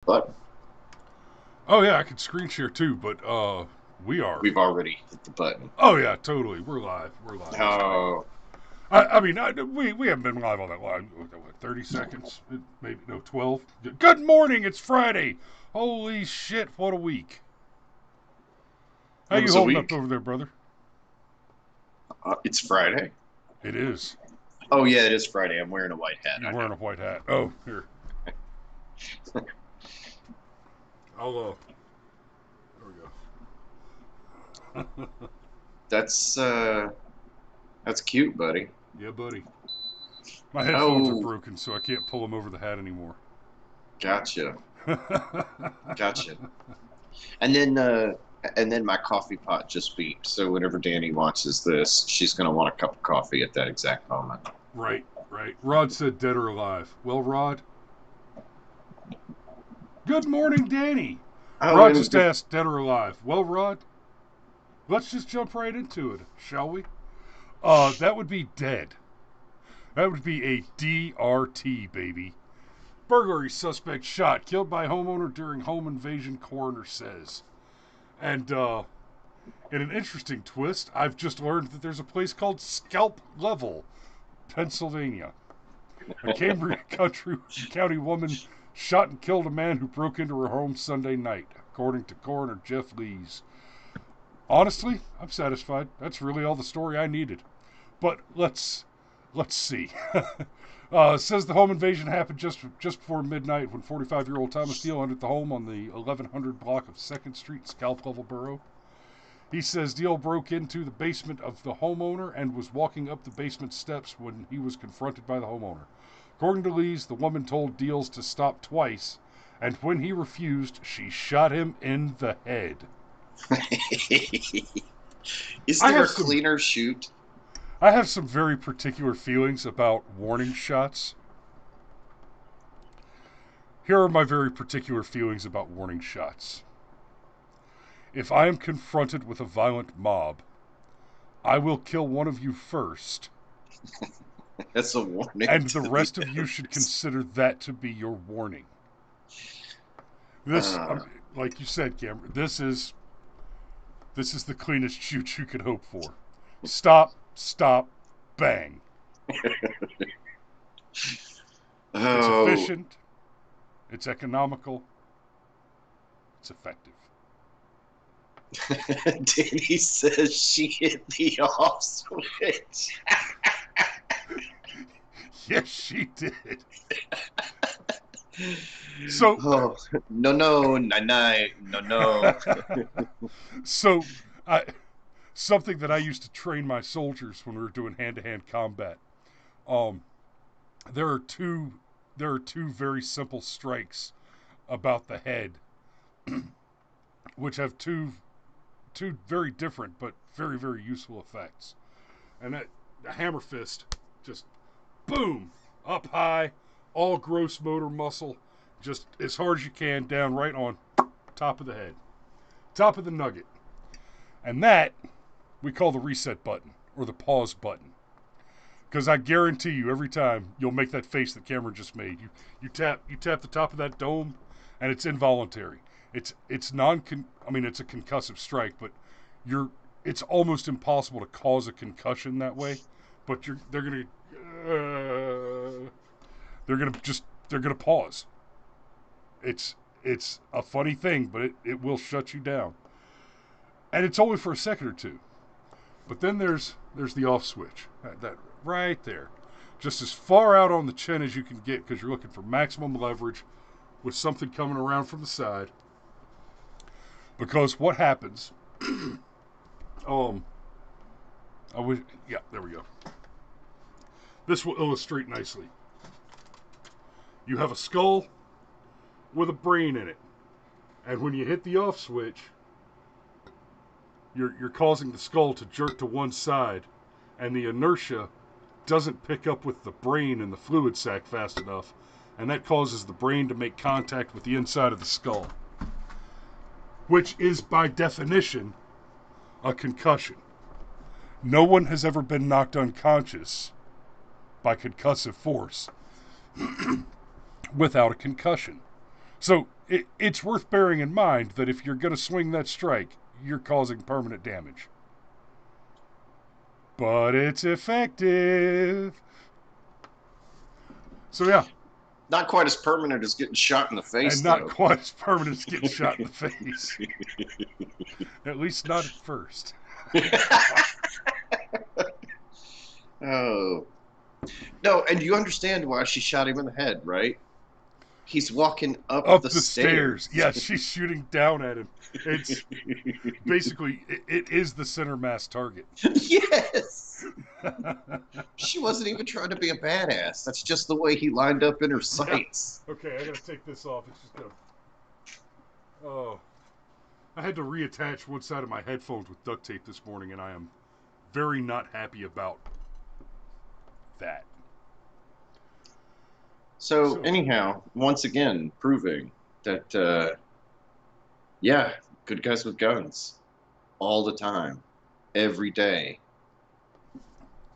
But Oh yeah, I could screen share too, but we are. we've already hit the button. Oh yeah, totally. We're live. We're live. It's great. Oh, We haven't been live all that long. What, 30 seconds? Maybe no, 12. Good morning. It's Friday. Holy shit! What a week. How it you was a holding up week. over there, brother? It's Friday. It is. Oh yeah, it is Friday. I'm wearing a white hat. You're I wearing a white hat. Oh, here. know. I'll There we go. That's cute, buddy. Yeah, buddy. My headphones are Oh, broken, so I can't pull them over the hat anymore. gotcha, gotcha. And then my coffee pot just beeped. So whenever Danny watches this, she's gonna want a cup of coffee at that exact moment. Right, right. Rod said dead or alive. Well, Rod, good morning, Danny. Oh, Rod and just asked dead or alive. Well, Rod, let's just jump right into it, shall we? That would be dead. That would be a DRT, baby. Burglary suspect shot, killed by homeowner during home invasion, coroner says. And in an interesting twist, I've just learned that there's a place called Scalp Level, Pennsylvania. A Cambria County woman shot and killed a man who broke into her home Sunday night, according to coroner Jeff Lees. Honestly, I'm satisfied. That's really all the story I needed. But let's see. Says the home invasion happened just before midnight when 45-year-old Thomas Deal entered the home on the 1100 block of 2nd Street, Scalp Level Borough. He says Deal broke into the basement of the homeowner and was walking up the basement steps when he was confronted by the homeowner. According to Lees, the woman told Deals to stop twice, and when he refused, she shot him in the head. is I there have a some cleaner shoot? I have some very particular feelings about warning shots. Here are my very particular feelings about warning shots. If I am confronted with a violent mob, I will kill one of you first, That's a warning and the to the rest of you should others. consider that to be your warning. This, Uh, like you said, Cameron, this is the cleanest shoot you could hope for. Stop, stop, bang. It's oh, efficient, it's economical, it's effective. Danny says she hit the off switch. Yes, she did. So, Oh, no, no, no, no, no, no. so, I, something that I used to train my soldiers when we were doing hand-to-hand combat. Um, there are two, there are two very simple strikes about the head, which have two very different but very very useful effects. And that the hammer fist, just boom, up high, all gross motor muscle, just as hard as you can, down right on top of the head, top of the nugget. And that we call the reset button or the pause button. Because I guarantee you, every time you'll make that face that Cameron just made. You tap the top of that dome, and it's involuntary. It's non. I mean, it's a concussive strike, but you're. It's almost impossible to cause a concussion that way. But they're gonna just they're gonna pause. It's a funny thing, but it will shut you down, and it's only for a second or two. But then there's the off switch. That right there. Just as far out on the chin as you can get because you're looking for maximum leverage with something coming around from the side. Because what happens, um, I wish, yeah, there we go. This will illustrate nicely. You have a skull with a brain in it. And when you hit the off switch, you're causing the skull to jerk to one side, and the inertia doesn't pick up with the brain and the fluid sac fast enough, and that causes the brain to make contact with the inside of the skull, which is by definition a concussion. No one has ever been knocked unconscious by concussive force without a concussion. So it's worth bearing in mind that if you're going to swing that strike, you're causing permanent damage. But it's effective. So yeah, Not quite as permanent as getting shot in the face, and not though. quite as permanent as getting shot in the face. At least not at first. Oh. No, and you understand why she shot him in the head, right? He's walking up Up the the stairs. stairs. Yeah, she's shooting down at him. It's basically, it is the center mass target. Yes. She wasn't even trying to be a badass. That's just the way he lined up in her Yeah. sights. Okay, I gotta take this off. It's just gonna. Oh. I had to reattach one side of my headphones with duct tape this morning, and I am very not happy about that. So, So, anyhow, once again, proving that, yeah, good guys with guns all the time, every day.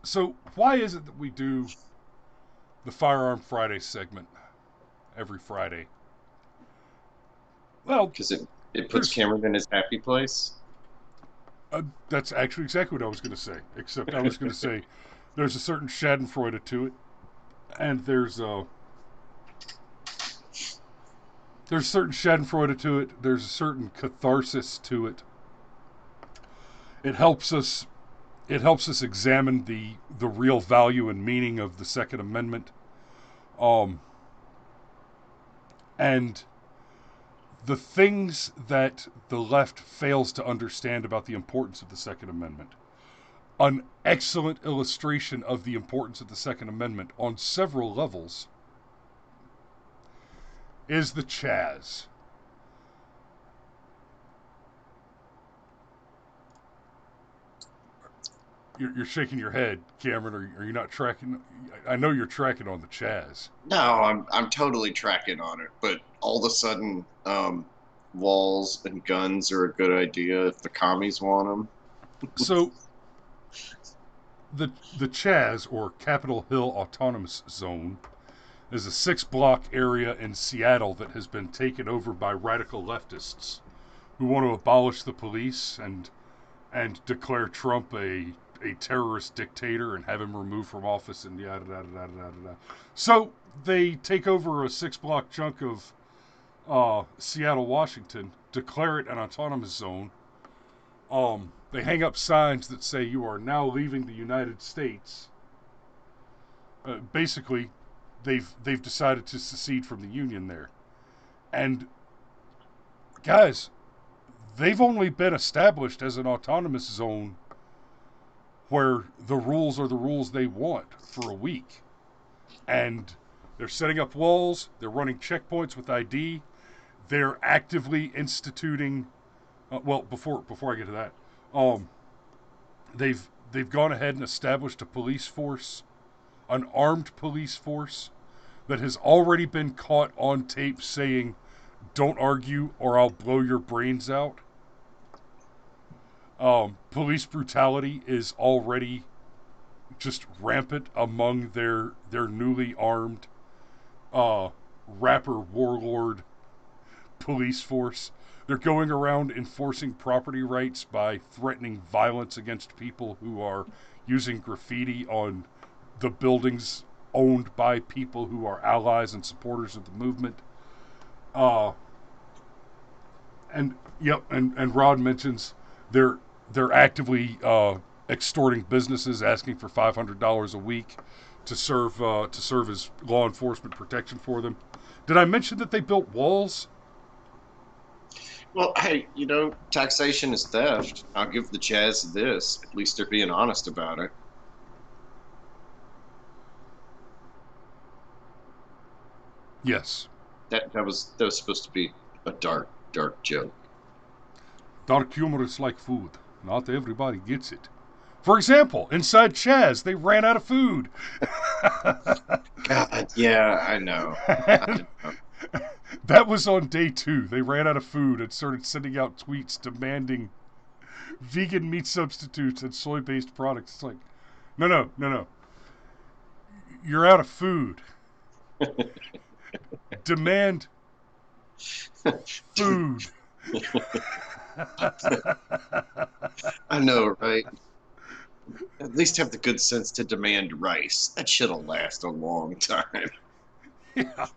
so why is it that we do the Firearm Friday segment every Friday? Well, Because it puts there's Cameron in his happy place. that's actually exactly what I was going to say. Except I was going to say there's a certain Schadenfreude to it, and there's certain Schadenfreude to it. There's a certain catharsis to it. It helps us. It helps us examine the real value and meaning of the Second Amendment, um, and the things that the left fails to understand about the importance of the Second Amendment. An excellent illustration of the importance of the Second Amendment on several levels is the Chaz. You're shaking your head, Cameron. Are you not tracking? I know you're tracking on the Chaz. No, I'm totally tracking on it, but all of a sudden, walls and guns are a good idea if the commies want them. So the Chaz, or Capitol Hill Autonomous Zone, is a 6-block area in Seattle that has been taken over by radical leftists who want to abolish the police and declare Trump a terrorist dictator and have him removed from office and yada yada yada yada. So they take over a 6-block chunk of Seattle, Washington, declare it an autonomous zone. They hang up signs that say you are now leaving the United States. Basically, they've decided to secede from the Union there. And guys, they've only been established as an autonomous zone where the rules are the rules they want for a week. And they're setting up walls, they're running checkpoints with ID, they're actively instituting well, before I get to that, um, they've gone ahead and established a police force, an armed police force that has already been caught on tape saying, "Don't argue or I'll blow your brains out." Police brutality is already just rampant among their newly armed rapper warlord police force. They're going around enforcing property rights by threatening violence against people who are using graffiti on the buildings owned by people who are allies and supporters of the movement. Uh, and yep, and Rod mentions they're they're actively extorting businesses, asking for $500 a week to serve as law enforcement protection for them. Did I mention that they built walls? Well, hey, taxation is theft. I'll give the Chaz this. At least they're being honest about it. Yes. That was supposed to be a dark joke. Dark humor is like food. Not everybody gets it. For example, inside Chaz, they ran out of food. God, yeah, I know. I know. That was on day 2. They ran out of food and started sending out tweets demanding vegan meat substitutes and soy-based products. It's like, no. You're out of food. Demand Food. I know, right? At least have the good sense to demand rice. That shit'll last a long time. Yeah.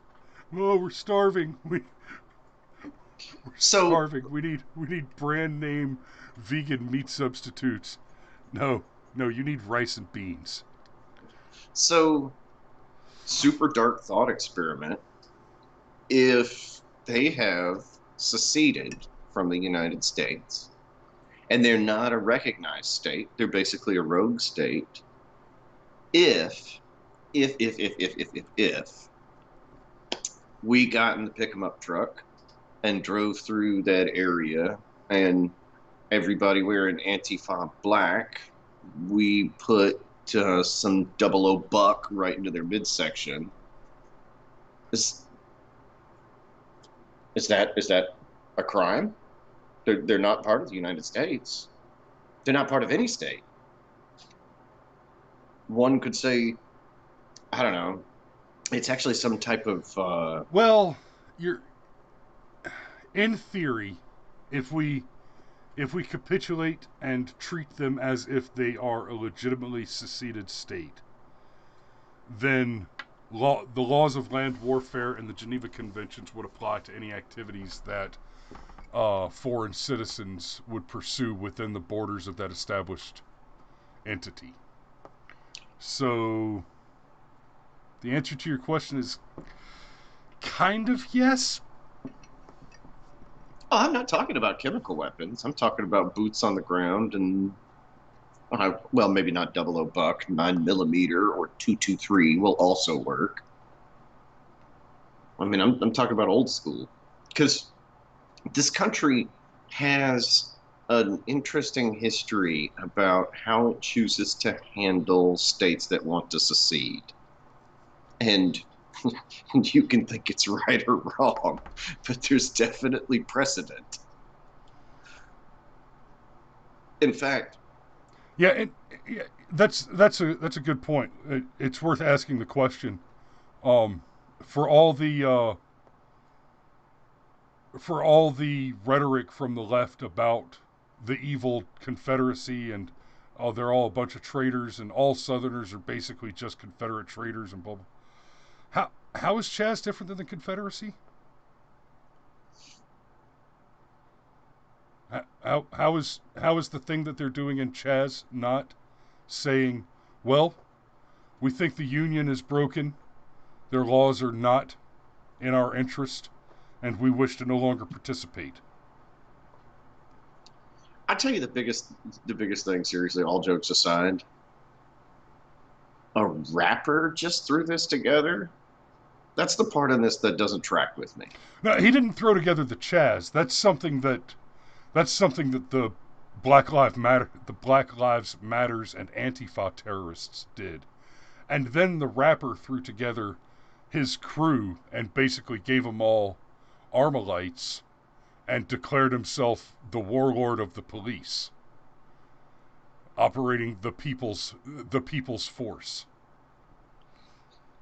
Oh, we're starving. We're So, starving. We need brand name vegan meat substitutes. No, no, you need rice and beans. so super dark thought experiment. If they have seceded from the United States and they're not a recognized state, they're basically a rogue state. If, if we got in the pick 'em up truck and drove through that area and everybody wearing Antifa black, we put some double O buck right into their midsection. Is is that a crime? They're not part of the United States. They're not part of any state. One could say, I don't know, it's actually some type of Well, you're in theory, if we capitulate and treat them as if they are a legitimately seceded state, then the laws of land warfare and the Geneva Conventions would apply to any activities that foreign citizens would pursue within the borders of that established entity. So the answer to your question is kind of yes. oh, I'm not talking about chemical weapons. I'm talking about boots on the ground and well, maybe not double O buck, 9 millimeter or 223 will also work. I mean, I'm talking about old school because this country has an interesting history about how it chooses to handle states that want to secede. And you can think it's right or wrong, but there's definitely precedent. In fact, Yeah, and yeah, that's a good point. It's worth asking the question. Um, for all the rhetoric from the left about the evil Confederacy and they're all a bunch of traitors and all Southerners are basically just Confederate traitors and blah blah. How is Chaz different than the Confederacy? How is the thing that they're doing in Chaz not saying, well, we think the Union is broken, their laws are not in our interest, and we wish to no longer participate? I tell you the biggest thing, seriously, all jokes aside, a rapper just threw this together. That's the part in this that doesn't track with me. No, he didn't throw together the Chaz. That's something that the Black Lives Matters and Antifa terrorists did. And then the rapper threw together his crew and basically gave them all Armalites and declared himself the warlord of the police, operating the people's force.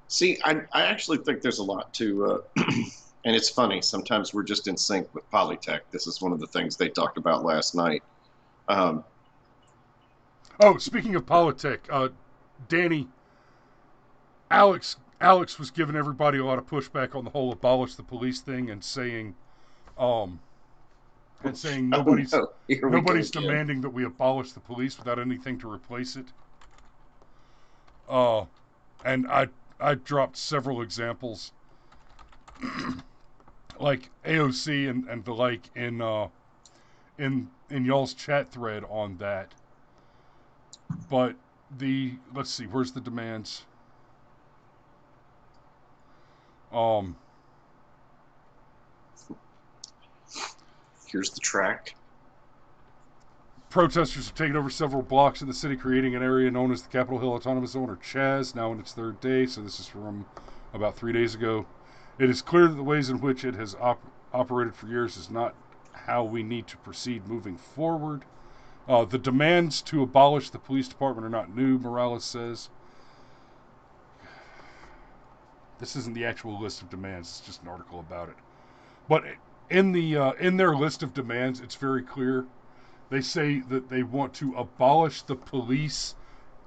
See, I actually think there's a lot to, and it's funny. Sometimes we're just in sync with Polytech. This is one of the things they talked about last night. Um, Oh, speaking of politics, Danny, Alex was giving everybody a lot of pushback on the whole abolish the police thing um, and saying oh no, here we go nobody's again. demanding that we abolish the police without anything to replace it. Uh, and I dropped several examples like AOC and the like in y'all's chat thread on that. But let's see, where's the demands? Um, Here's the track. Protesters have taken over several blocks of the city, creating an area known as the Capitol Hill Autonomous Zone, or CHAZ, now in its third day. So this is from about 3 days ago. It is clear that the ways in which it has operated for years is not how we need to proceed moving forward. The demands to abolish the police department are not new, Morales says. This isn't the actual list of demands, it's just an article about it. But in their list of demands, it's very clear. They say that they want to abolish the police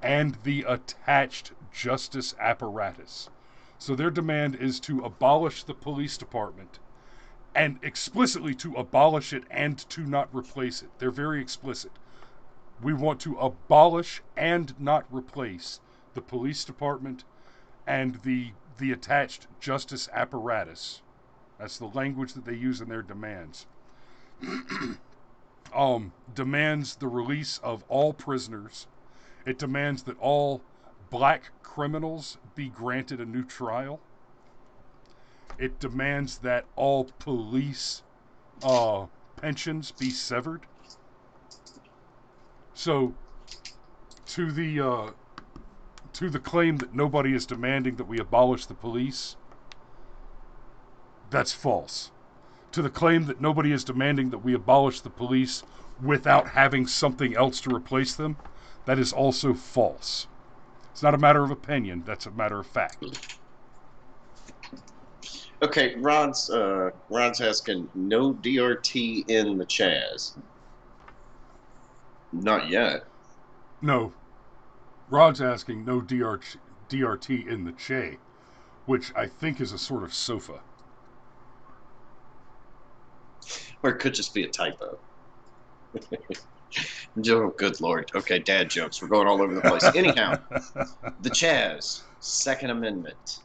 and the attached justice apparatus. So their demand is to abolish the police department and explicitly to abolish it and to not replace it. They're very explicit. We want to abolish and not replace the police department and the attached justice apparatus. That's the language that they use in their demands. Demands the release of all prisoners. It demands that all black criminals be granted a new trial. It demands that all police pensions be severed. So, to the claim that nobody is demanding that we abolish the police, that's false. To the claim that nobody is demanding that we abolish the police without having something else to replace them, that is also false. It's not a matter of opinion, that's a matter of fact. Okay, Rod's asking, no DRT in the Chaz. Not yet. No, Rod's asking no DRT in the Che, which I think is a sort of sofa. Or it could just be a typo. Oh, good Lord. Okay, dad jokes. We're going all over the place. Anyhow, the Chaz, Second Amendment.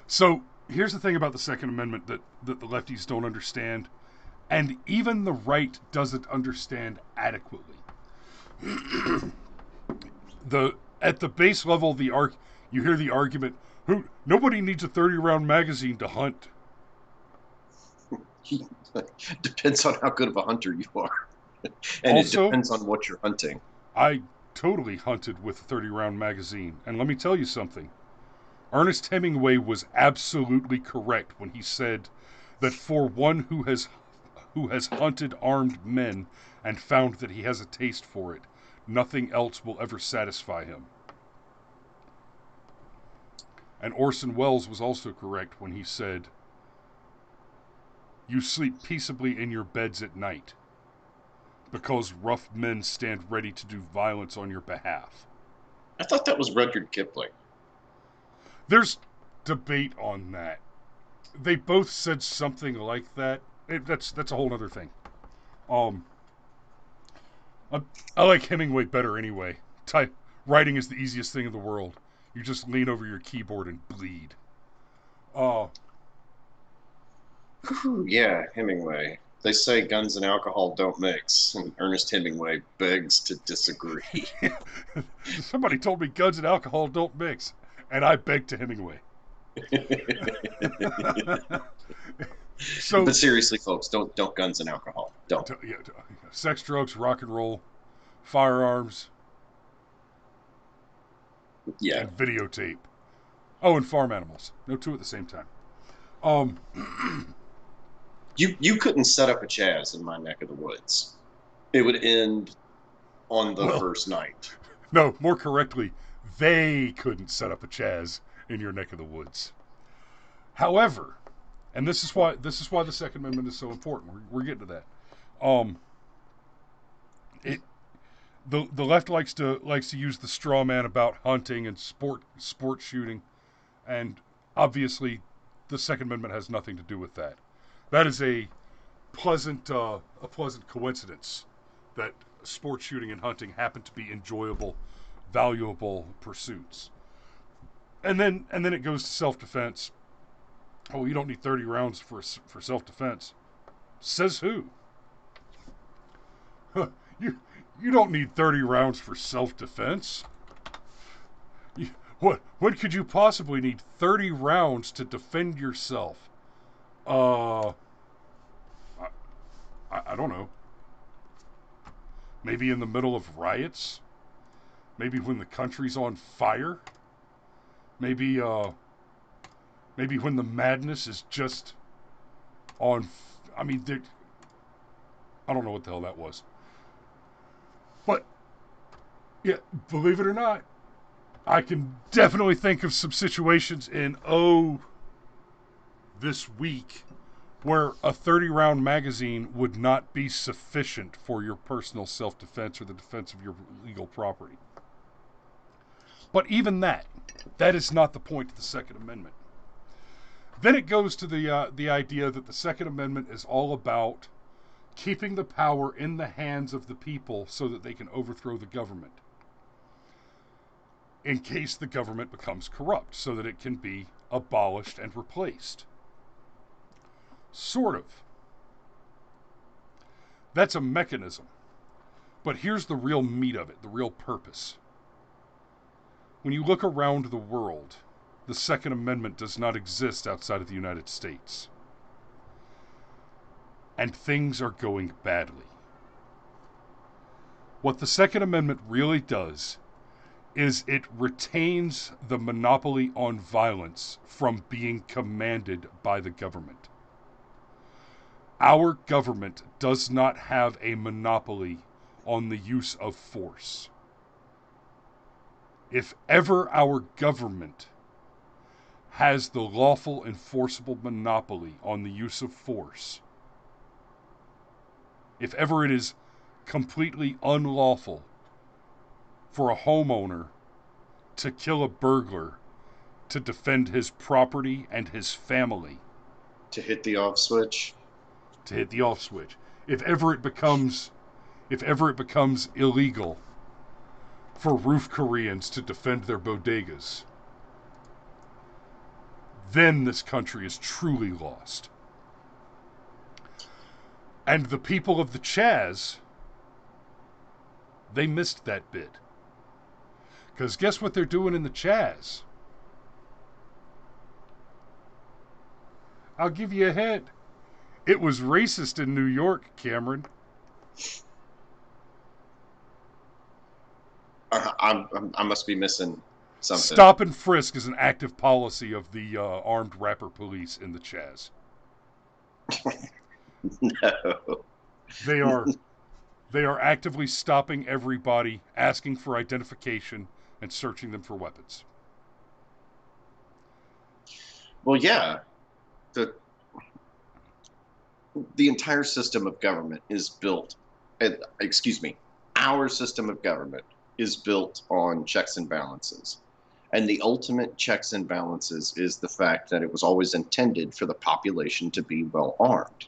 So here's the thing about the Second Amendment that the lefties don't understand, and even the right doesn't understand adequately. At the base level, you hear the argument, nobody needs a 30-round magazine to hunt. Depends on how good of a hunter you are. And also, it depends on what you're hunting. I totally hunted with a 30-round magazine. And let me tell you something. Ernest Hemingway was absolutely correct when he said that for one who has hunted armed men and found that he has a taste for it, nothing else will ever satisfy him. And Orson Welles was also correct when he said, you sleep peaceably in your beds at night because rough men stand ready to do violence on your behalf. I thought that was Rudyard Kipling. There's debate on that. They both said something like that. That's a whole other thing. I like Hemingway better anyway. Writing is the easiest thing in the world. You just lean over your keyboard and bleed. Yeah, Hemingway. They say guns and alcohol don't mix, and Ernest Hemingway begs to disagree. Somebody told me guns and alcohol don't mix, and I beg to Hemingway. But seriously, folks, don't guns and alcohol. Don't. Sex, drugs, rock and roll, firearms, and videotape. Oh, and farm animals. No two at the same time. You couldn't set up a Chaz in my neck of the woods. It would end on the first night. No, more correctly, they couldn't set up a Chaz in your neck of the woods. However, and this is why the Second Amendment is so important. We're getting to that. The left likes to use the straw man about hunting and sport shooting, and obviously, the Second Amendment has nothing to do with that. That is a pleasant coincidence that sport shooting and hunting happen to be enjoyable, valuable pursuits. And then it goes to self-defense. Oh, you don't need 30 rounds for self-defense. Says who? You don't need 30 rounds for self-defense. When could you possibly need 30 rounds to defend yourself? I don't know. Maybe in the middle of riots? Maybe when the country's on fire? Maybe when the madness is just on... I don't know what the hell that was. But, yeah, believe it or not, I can definitely think of some situations in, this week where a 30-round magazine would not be sufficient for your personal self-defense or the defense of your legal property. But even that is not the point of the Second Amendment. Then it goes to the idea that the Second Amendment is all about keeping the power in the hands of the people so that they can overthrow the government in case the government becomes corrupt, so that it can be abolished and replaced. Sort of. That's a mechanism. But here's the real meat of it, the real purpose. When you look around the world, the Second Amendment does not exist outside of the United States. And things are going badly. What the Second Amendment really does is it retains the monopoly on violence from being commanded by the government. Our government does not have a monopoly on the use of force. If ever our government has the lawful enforceable monopoly on the use of force, if ever it is completely unlawful for a homeowner to kill a burglar to defend his property and his family, To hit the off switch. if ever it becomes illegal for roof Koreans to defend their bodegas, then this country is truly lost. And the people of the Chaz, they missed that bit. Because guess what they're doing in the Chaz? I'll give you a hint. It was racist in New York, Cameron. I must be missing something. Stop and frisk is an active policy of the armed rapper police in the Chaz. No. They are actively stopping everybody, asking for identification, and searching them for weapons. Well, yeah. The entire system of government is built, our system of government is built on checks and balances. And the ultimate checks and balances is the fact that it was always intended for the population to be well armed.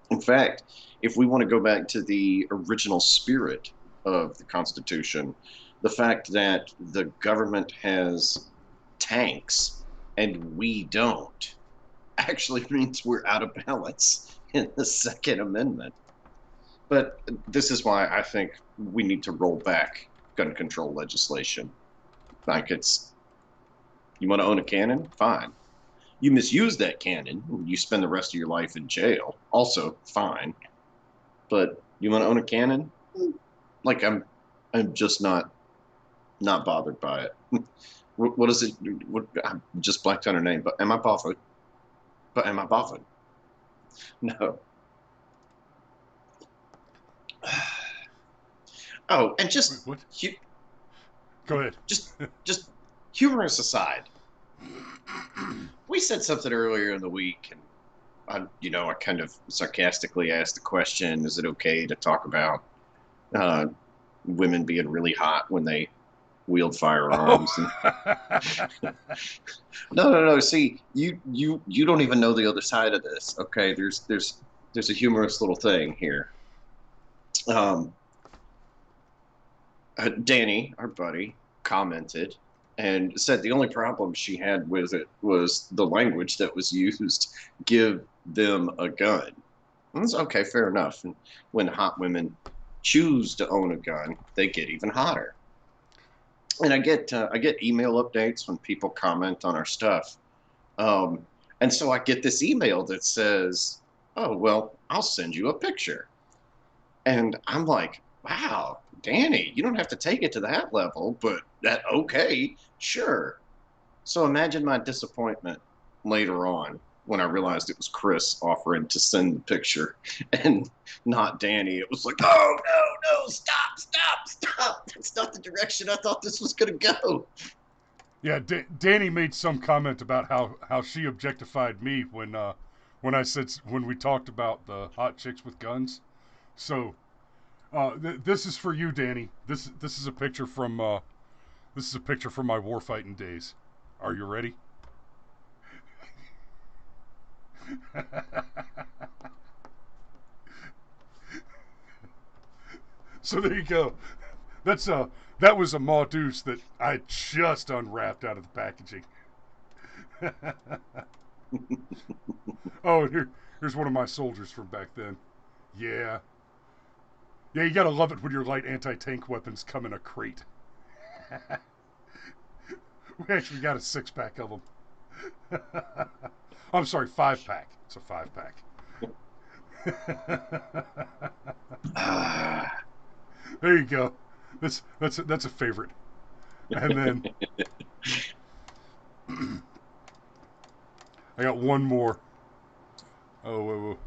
In fact, if we want to go back to the original spirit of the Constitution, the fact that the government has tanks and we don't actually means we're out of balance in the Second Amendment. But this is why I think we need to roll back gun control legislation. Like, you want to own a cannon? Fine. You misuse that cannon, you spend the rest of your life in jail. Also, fine. But you want to own a cannon? Like, I'm just not bothered by it. What is it? I just blacked on her name. But am I bothered? No. Oh, and just Wait, what? Go ahead. just humorous aside. We said something earlier in the week, and I kind of sarcastically asked the question: is it okay to talk about women being really hot when they wield firearms? Oh. No. See, you don't even know the other side of this. Okay, there's a humorous little thing here. Danny, our buddy, commented and said the only problem she had with it was the language that was used. Give them a gun. That's okay, fair enough. And when hot women choose to own a gun, they get even hotter. And I get email updates when people comment on our stuff, and so I get this email that says, "Oh well, I'll send you a picture," and I'm like, "Wow, Danny, you don't have to take it to that level, but that okay, sure." So imagine my disappointment later on when I realized it was Chris offering to send the picture and not Danny. It was like, oh, no, stop. That's not the direction I thought this was going to go. Yeah, Danny made some comment about how she objectified me when when we talked about the hot chicks with guns. So this is for you, Danny. This is a picture from my warfighting days. Are you ready? So there you go. That's that was a Ma Deuce that I just unwrapped out of the packaging. Oh, here's one of my soldiers from back then. Yeah. Yeah, you gotta love it when your light anti-tank weapons come in a crate. We actually got a 6-pack of them. I'm sorry, 5-pack. It's a 5-pack. There you go. That's a favorite. And then I got one more. Oh, whoa,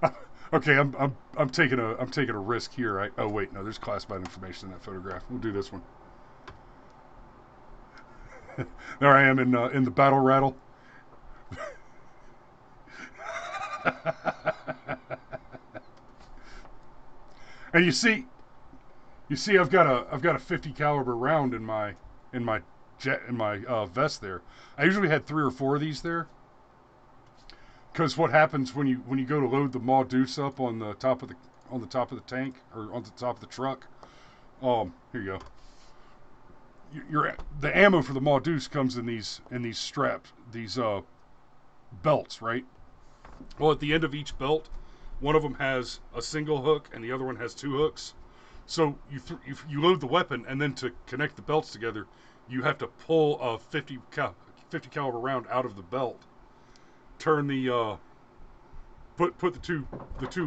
whoa. Okay, I'm taking a risk here. Oh wait, no, there's classified information in that photograph. We'll do this one. There I am in the battle rattle. And you see, I've got a 50 caliber round in my vest there. I usually had 3 or 4 of these there, because what happens when you go to load the Ma Deuce up on the top of the tank or on the top of the truck. Here you go. The ammo for the Ma Deuce comes in these straps, these belts, right? Well, at the end of each belt, one of them has a single hook and the other one has 2 hooks. So you load the weapon, and then to connect the belts together, you have to pull a 50 caliber round out of the belt, turn the put the two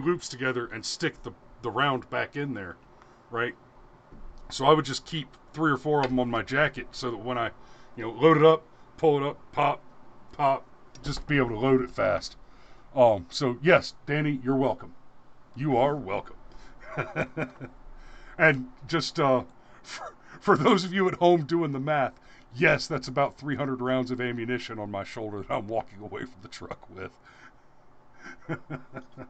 loops together, and stick the round back in there, right? So I would just keep 3 or 4 of them on my jacket, so that when I, load it up, pull it up, pop, pop, just be able to load it fast. So yes, Danny, you're welcome. You are welcome. And just for those of you at home doing the math, yes, that's about 300 rounds of ammunition on my shoulder that I'm walking away from the truck with.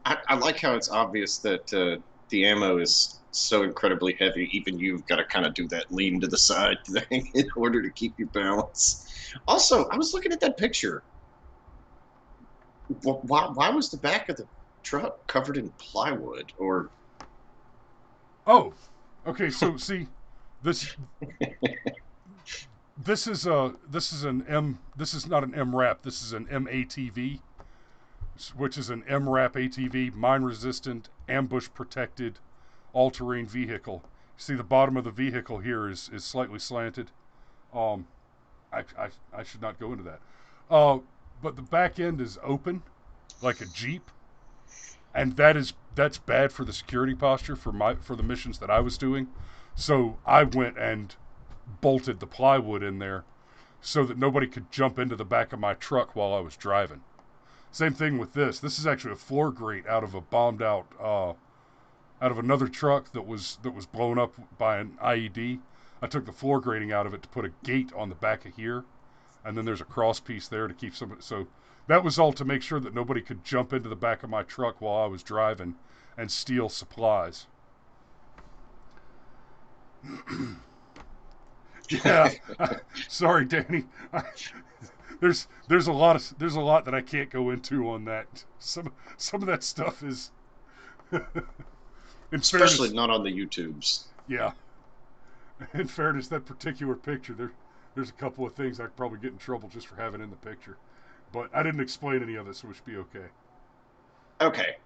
I like how it's obvious that the ammo is so incredibly heavy. Even you've got to kind of do that lean to the side thing in order to keep your balance. Also, I was looking at that picture. Why was the back of the truck covered in plywood? Or Oh, okay. So see, this this is not an MRAP. This is an MATV, which is an MRAP ATV, mine resistant, ambush protected, all terrain vehicle. See, the bottom of the vehicle here is slightly slanted. Um, I should not go into that. Uh, but the back end is open, like a Jeep, and that's bad for the security posture for the missions that I was doing. So I went and bolted the plywood in there so that nobody could jump into the back of my truck while I was driving. Same thing with this. This is actually a floor grate out of a bombed out out of another truck that was blown up by an IED. I took the floor grating out of it to put a gate on the back of here, and then there's a cross piece there to keep some. So that was all to make sure that nobody could jump into the back of my truck while I was driving and steal supplies. Yeah, sorry, Danny. There's a lot that I can't go into on that. Some of that stuff is, in especially fairness, not on the YouTubes. yeah. In fairness, that particular picture, there's a couple of things I could probably get in trouble just for having in the picture, but I didn't explain any of it, so it should be okay. Okay,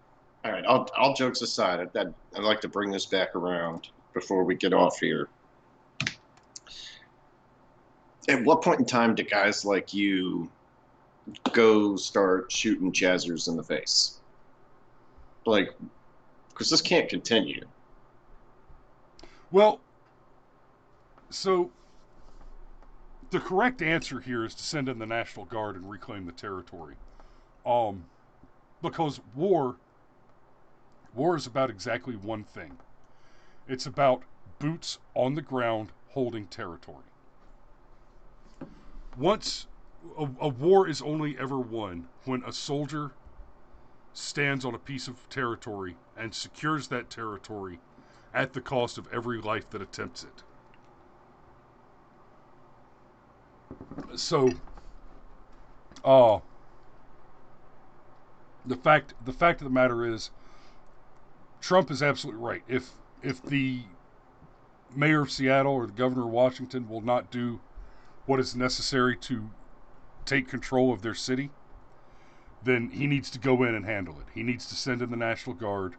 all right. All jokes aside, I'd like to bring this back around before we get off here. At what point in time do guys like you go start shooting jazzers in the face? Like, because this can't continue. Well, so the correct answer here is to send in the National Guard and reclaim the territory. Um, because war is about exactly one thing. It's about boots on the ground holding territory. Once a war is only ever won when a soldier stands on a piece of territory and secures that territory at the cost of every life that attempts it. So, uh, the fact of the matter is, Trump is absolutely right. If the mayor of Seattle or the governor of Washington will not do what is necessary to take control of their city, then he needs to go in and handle it. He needs to send in the National Guard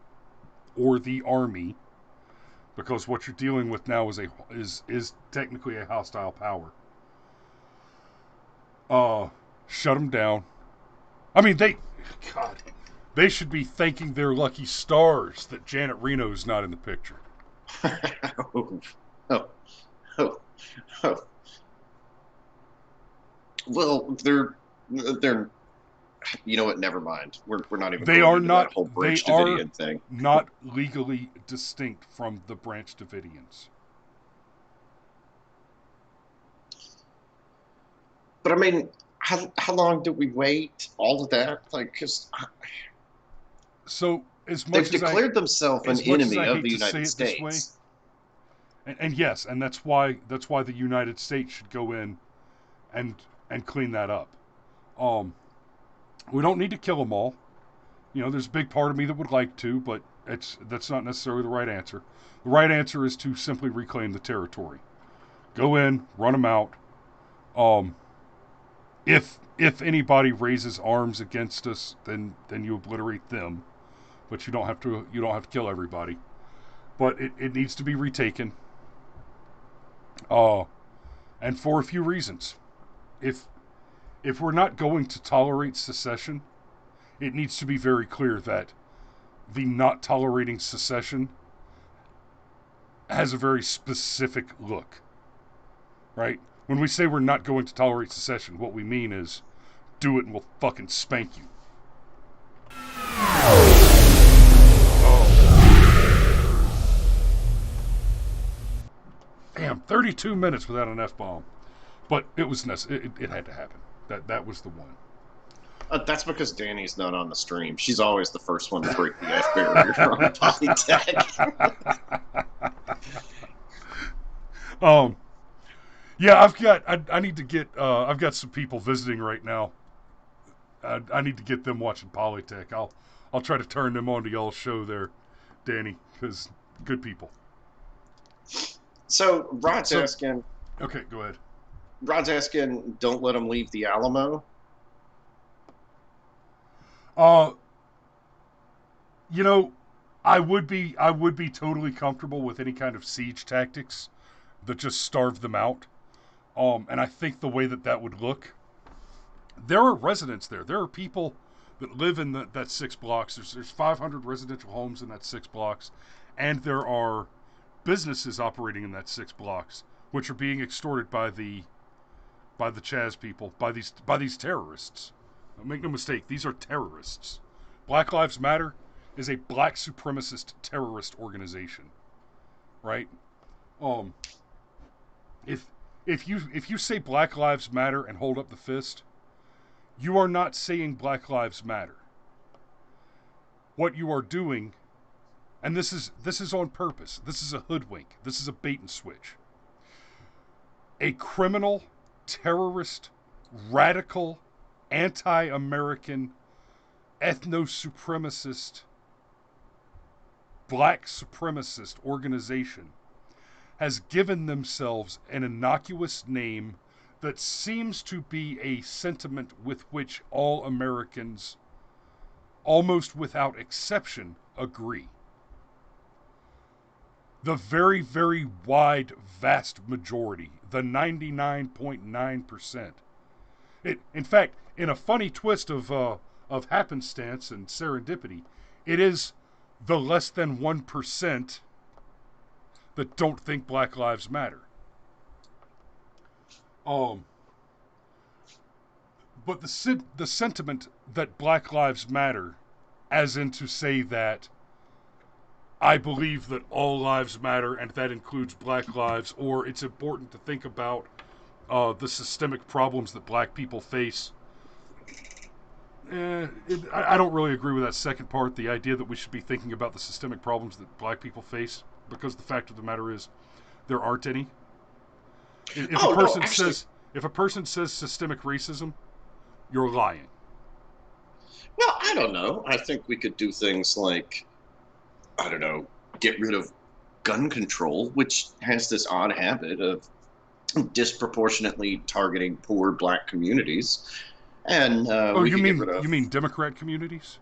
or the Army, because what you're dealing with now is technically a hostile power. Shut them down. I mean, God, they should be thanking their lucky stars that Janet Reno's not in the picture. oh, oh, oh, oh. Well, they're. You know what? Never mind. We're not even They going are into that not. whole They Branch are Davidian thing. not legally distinct from the Branch Davidians. But I mean, how long did we wait? All of that, like, because So they've declared themselves an as much as enemy I of hate the to say United it this way, States. and yes, and that's why the United States should go in and clean that up. Um, we don't need to kill them all. You know, there's a big part of me that would like to, but that's not necessarily the right answer. The right answer is to simply reclaim the territory. Go in, run them out. Um, if anybody raises arms against us, then you obliterate them. But you don't have to kill everybody. But it needs to be retaken. Uh, and for a few reasons. If if we're not going to tolerate secession, it needs to be very clear that the not tolerating secession has a very specific look, right? When we say we're not going to tolerate secession, what we mean is do it and we'll fucking spank you. Oh. Damn, 32 minutes without an F-bomb. But it was necessary. It had to happen. That was the one. That's because Danny's not on the stream. She's always the first one to break the F barrier on Polytech. um, yeah, I need to get. I've got some people visiting right now. I need to get them watching Polytech. I'll try to turn them on to y'all's show there, Danny, because good people. So Rod's asking. Okay, go ahead. Rod's asking, don't let them leave the Alamo. Uh, you know, I would be totally comfortable with any kind of siege tactics that just starve them out. And I think the way that would look, there are residents there. There are people that live in that 6 blocks. There's 500 residential homes in that 6 blocks, and there are businesses operating in that 6 blocks, which are being extorted by the Chaz people, by these terrorists. Make no mistake, these are terrorists. Black Lives Matter is a black supremacist terrorist organization, right? Um, if you say Black Lives Matter and hold up the fist, you are not saying Black Lives Matter. What you are doing, and this is on purpose. This is a hoodwink. This is a bait and switch. A criminal, terrorist, radical, anti-American, ethno-supremacist, black supremacist organization has given themselves an innocuous name that seems to be a sentiment with which all Americans, almost without exception, agree. The very, very wide, vast majority, the 99.9%. In fact, in a funny twist of happenstance and serendipity, it is the less than 1% that don't think Black Lives Matter. But the sentiment that Black Lives Matter, as in to say that I believe that all lives matter and that includes black lives, or it's important to think about the systemic problems that black people face. I don't really agree with that second part, the idea that we should be thinking about the systemic problems that black people face, because the fact of the matter is, there aren't any. If a Oh no, person actually, says systemic racism, you're lying. well, I don't know. I think we could do things like, I don't know, get rid of gun control, which has this odd habit of disproportionately targeting poor black communities. And Oh, we could get rid you of. mean Democrat communities?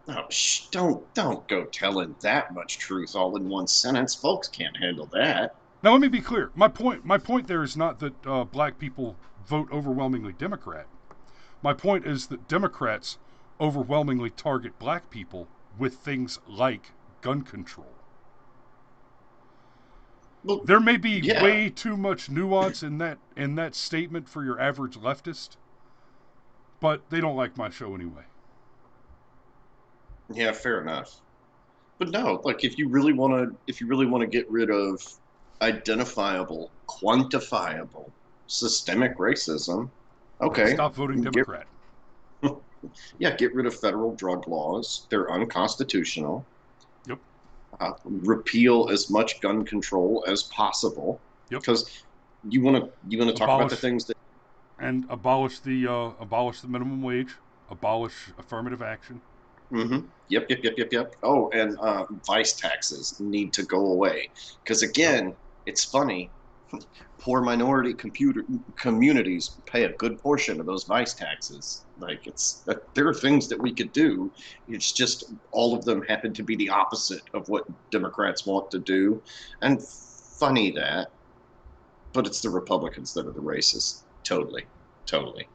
Oh, don't go telling that much truth all in one sentence. Folks can't handle that. Now, let me be clear. My point there is not that black people vote overwhelmingly Democrat. My point is that Democrats overwhelmingly target black people with things like gun control. Well, There may be yeah, way too much nuance in that statement for your average leftist, but they don't like my show anyway. yeah, fair enough. But no, like if you really want to get rid of identifiable, quantifiable, systemic racism, okay, Stop voting get Democrat. yeah, get rid of federal drug laws. They're unconstitutional. Yep. Repeal as much gun control as possible, Yep. because you want to talk about the Abolish things that. abolish the minimum wage. Abolish affirmative action. Yep. Oh, and vice taxes need to go away. Because Yep. again, it's funny. Poor minority computer communities pay a good portion of those vice taxes. Like there are things that we could do. It's just all of them happen to be the opposite of what Democrats want to do. And funny that, but it's the Republicans that are the racists. Totally, totally.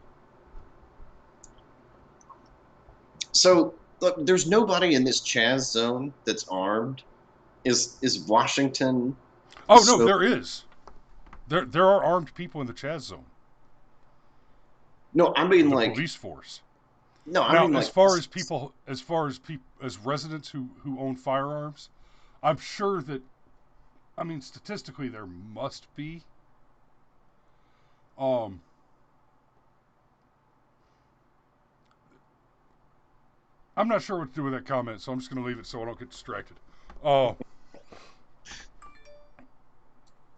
So look, there's nobody in this Chaz zone that's armed. Is Washington Oh no, so? there is. There are armed people in the Chaz zone. No, I mean The like police force. no, I Now, mean like as residents who own firearms, I'm sure that, I mean, statistically there must be. Um, I'm not sure what to do with that comment, so I'm just going to leave it so I don't get distracted. Uh,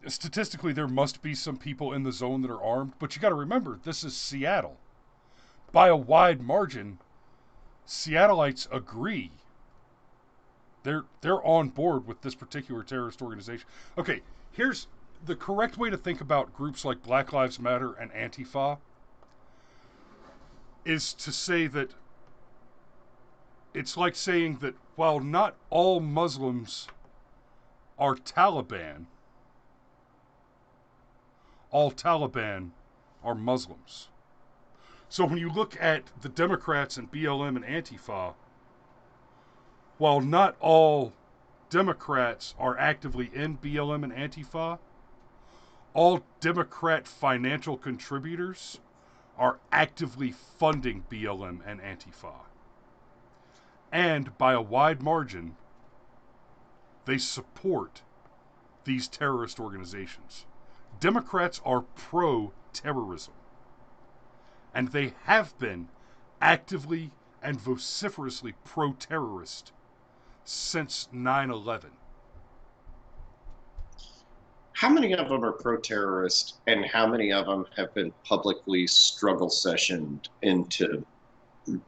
Statistically, there must be some people in the zone that are armed, but you got to remember, this is Seattle. By a wide margin, Seattleites agree. They're on board with this particular terrorist organization. Okay, here's the correct way to think about groups like Black Lives Matter and Antifa is to say that it's like saying that while not all Muslims are Taliban, all Taliban are Muslims. So when you look at the Democrats and BLM and Antifa, while not all Democrats are actively in BLM and Antifa, all Democrat financial contributors are actively funding BLM and Antifa. And by a wide margin, they support these terrorist organizations. Democrats are pro terrorism, and they have been actively and vociferously pro terrorist since 9/11. how many of them are pro-terrorist, and how many of them have been publicly struggle sessioned into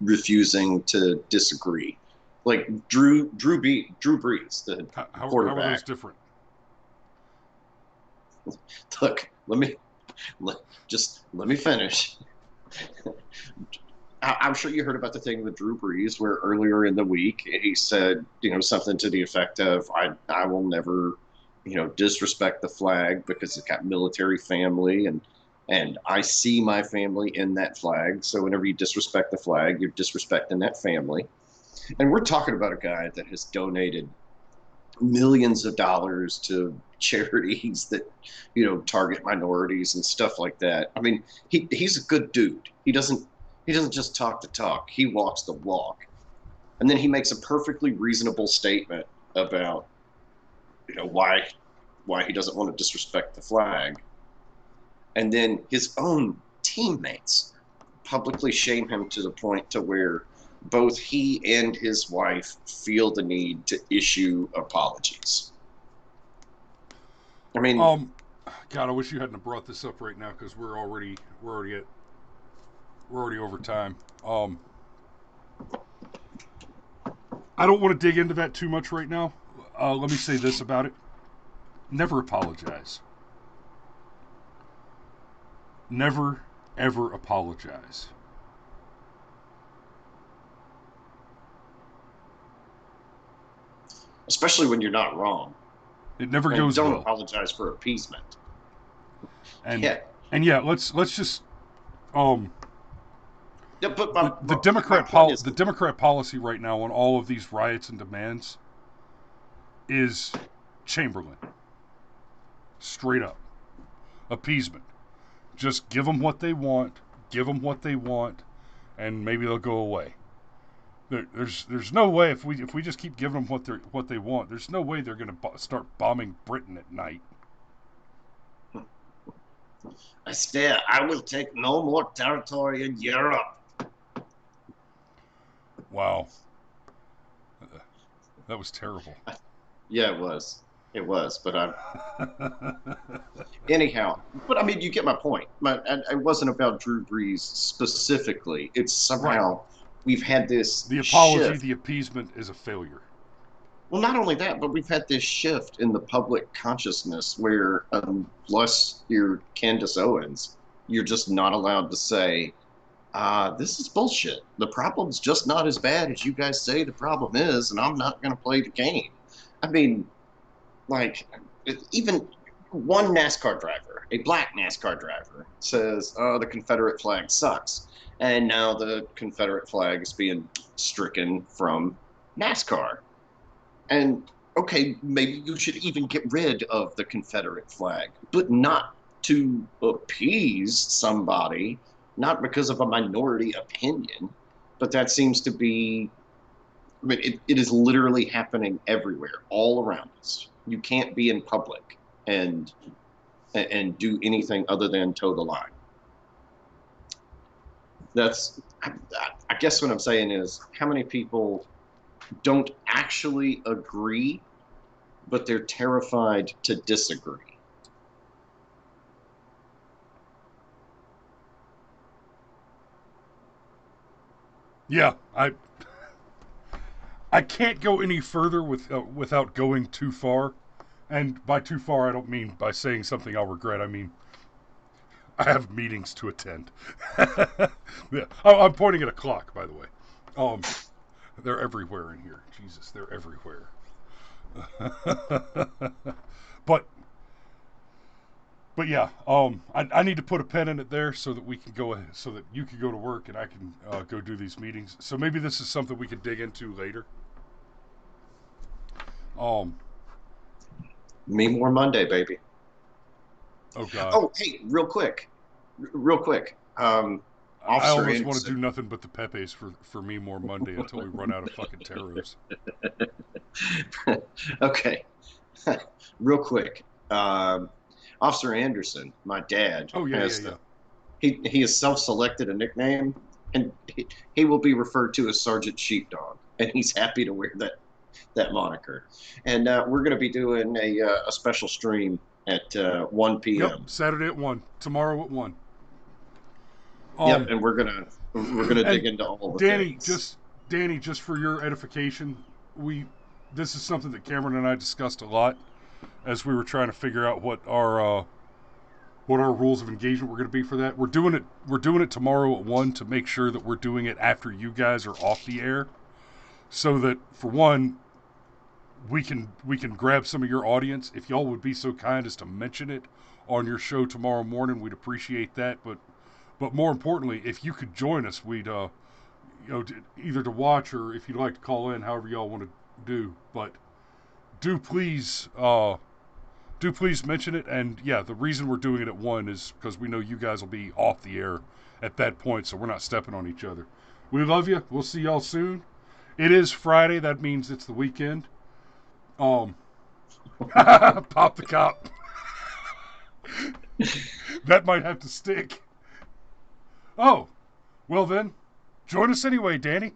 refusing to disagree? Like Drew Brees, the How are those quarterback. different? Look, let, just let me finish. I'm sure you heard about the thing with Drew Brees, where earlier in the week he said, something to the effect of, "I will never, disrespect the flag because it's got military family, and I see my family in that flag. So whenever you disrespect the flag, you're disrespecting that family." And we're talking about a guy that has donated millions of dollars to charities that target minorities and stuff like that. I mean, he's a good dude. He doesn't just talk the talk, he walks the walk. And then he makes a perfectly reasonable statement about why he doesn't want to disrespect the flag. And then his own teammates publicly shame him to the point to where both he and his wife feel the need to issue apologies. I mean, Um, God, I wish you hadn't brought this up right now because we're already over time. I don't want to dig into that too much right now. Let me say this about it: never apologize. Never ever apologize. especially when you're not wrong. It never And goes don't well. apologize for appeasement. And Yeah. and yeah, let's just um Yeah, but my point is, the Democrat policy right now on all of these riots and demands is Chamberlain, straight up appeasement. Just give them what they want, give them what they want, and maybe they'll go away. There's no way if we just keep giving them what they want. There's no way they're going to start bombing Britain at night. I swear, I will take no more territory in Europe. Wow, that was terrible. Yeah, it was. It was, but anyhow. But I mean, you get my point. It wasn't about Drew Brees specifically. It's Right. somehow we've had this The apology, shift. the appeasement is a failure. Well, not only that, but we've had this shift in the public consciousness where, unless you're Candace Owens, you're just not allowed to say, this is bullshit. The problem's just not as bad as you guys say the problem is, and I'm not going to play the game. I mean, like, even one NASCAR driver, a black NASCAR driver, says, oh, the Confederate flag sucks. And now the Confederate flag is being stricken from NASCAR. And okay, maybe you should even get rid of the Confederate flag, but not to appease somebody, not because of a minority opinion, but that seems to be, I mean, it is literally happening everywhere, all around us. You can't be in public and and do anything other than toe the line. That's, I guess what I'm saying is, how many people don't actually agree, but they're terrified to disagree. Yeah, I can't go any further without going too far. And by too far, I don't mean by saying something I'll regret. I mean, I have meetings to attend. Yeah, I'm pointing at a clock, by the way. Um, they're everywhere in here. Jesus, they're everywhere. but but yeah, I need to put a pen in it there so that we can go so that you can go to work and I can go do these meetings. So maybe this is something we can dig into later. Um, Me more Monday, baby. oh God, Oh, hey, real quick. I Officer almost want to do Anderson. nothing but the Pepes for me more Monday until we run out of fucking Taros. Okay, real quick. Officer Anderson, my dad, Oh yeah, yeah, has yeah. he has self-selected a nickname, and he will be referred to as Sergeant Sheepdog, and he's happy to wear that moniker. And we're going to be doing a special stream at 1 Yep, p.m. Saturday at 1, tomorrow at 1. Yep, Um, and we're gonna dig and into all the Danny, things. just Danny, just for your edification, we this is something that Cameron and I discussed a lot as we were trying to figure out what our rules of engagement were going to be for that. We're doing it tomorrow at 1 to make sure that we're doing it after you guys are off the air, so that for one we can grab some of your audience. If y'all would be so kind as to mention it on your show tomorrow morning, we'd appreciate that. But more importantly, if you could join us, we'd either to watch or if you'd like to call in, however y'all want to do. But do please do please mention it. And yeah, the reason we're doing it at 1 is because we know you guys will be off the air at that point, so we're not stepping on each other. We love you. We'll see y'all soon. It is Friday. That means it's the weekend. Um, pop the cop. That might have to stick. Oh, well then, join us anyway, Danny.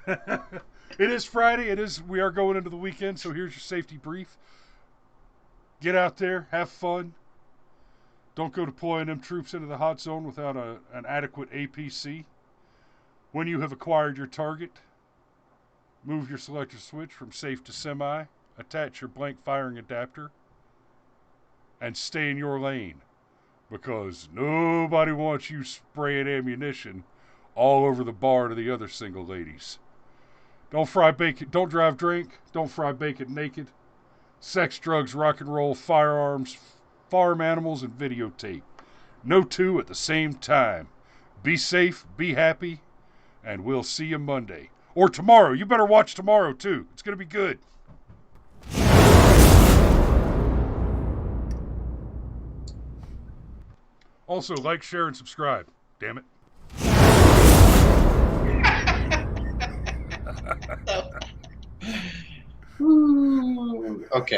It is Friday. We are going into the weekend, so here's your safety brief. Get out there, have fun. Don't go deploying them troops into the hot zone without an adequate APC. When you have acquired your target, move your selector switch from safe to semi, attach your blank firing adapter, and stay in your lane, because nobody wants you spraying ammunition all over the bar to the other single ladies. Don't fry bacon, don't drive drink, don't fry bacon naked. Sex, drugs, rock and roll, firearms, farm animals, and videotape. No two at the same time. Be safe, be happy, and we'll see you Monday. Or tomorrow. You better watch tomorrow, too. It's going to be good. Also, like, share, and subscribe. Damn it. Okay.